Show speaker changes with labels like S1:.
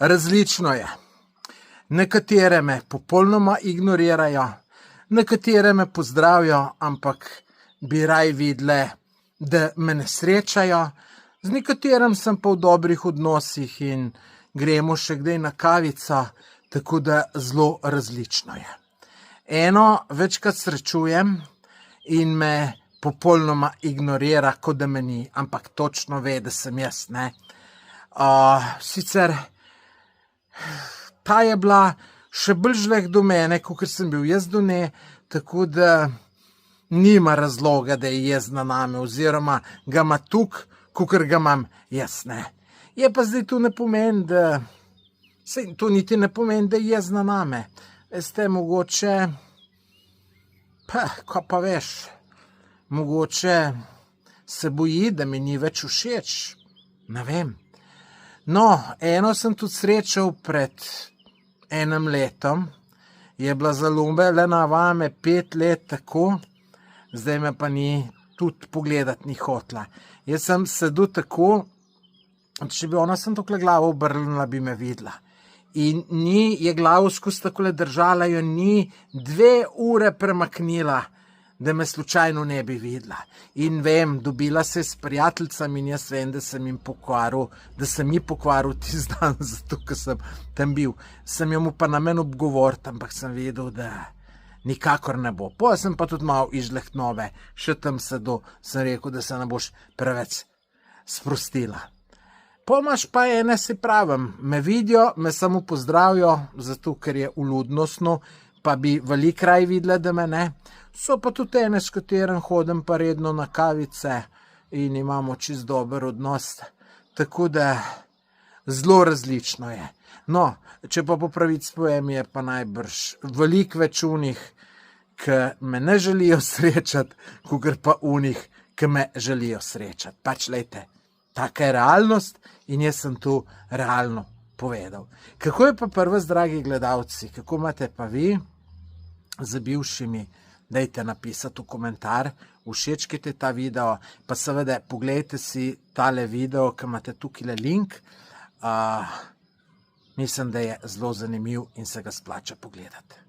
S1: Različno je. Nekatere me popolnoma ignorirajo, nekatere me pozdravijo, ampak bi raj videle, da me ne srečajo. Z nekaterim sem pa v dobrih odnosih in gremo še kdaj na kavico, tako da zelo različno je. Eno večkrat srečujem in me popolnoma ignorira, kot da me ni, ampak točno ve, da sem jaz, ne. Sicer ta je bila še bolj žleh do mene, kakor sem bil jaz do nje, tako da nima razloga, da je jezna name, oziroma ga ima toliko, kakor ga imam jaz, ne. Je pa zdaj to ne pomeni, da, saj to niti ne pomeni, da je jezna name. Veste, mogoče, kaj pa veš, mogoče se boji, da mi ni več všeč, ne vem. No, eno sem tudi srečal pred enim letom, je bila zaljubljena vame 5 let tako, zdaj me pa ni tudi pogledati ni hotela. Jaz sem sedel tako, če bi ona sem takole glavo obrnila, bi me videla. In ni je glavo skozi takole držala, jo ni 2 ure premaknila, da me slučajno ne bi videla. In vem, dobila se s prijateljicami in jaz vem, da sem jim pokvaril tisti dan, zato ker sem tam bil. Sem jo mu pa namen obgovoriti, ampak sem vedel, da nikakor ne bo. Potem sem pa tudi malo izžlehtnove, še tam sedel, sem rekel, da se ne boš preveč sprostila. Potem imaš pa ene, si pravim, me vidijo, me samo pozdravijo, zato ker je vljudnostno, pa bi veliko raje videla, da me ne. So pa tudi ene, s katerim hodim pa redno na kavice in imamo čisto dober odnos. Tako da zelo različno je. No, če pa po pravici povem, je pa najbrž veliko več unih, ki me ne želijo srečati, kakor pa unih, ki me želijo srečati. Pač, lejte, taka je realnost in jaz sem to realno povedal. Kako je pa pri vas, dragi gledalci, kako imate pa vi z bivšimi? Dajte napisati v komentar, všečkajte ta video, pa seveda poglejte si tale video, ki imate tukaj link. Mislim, da je zelo zanimiv in se ga splača pogledati.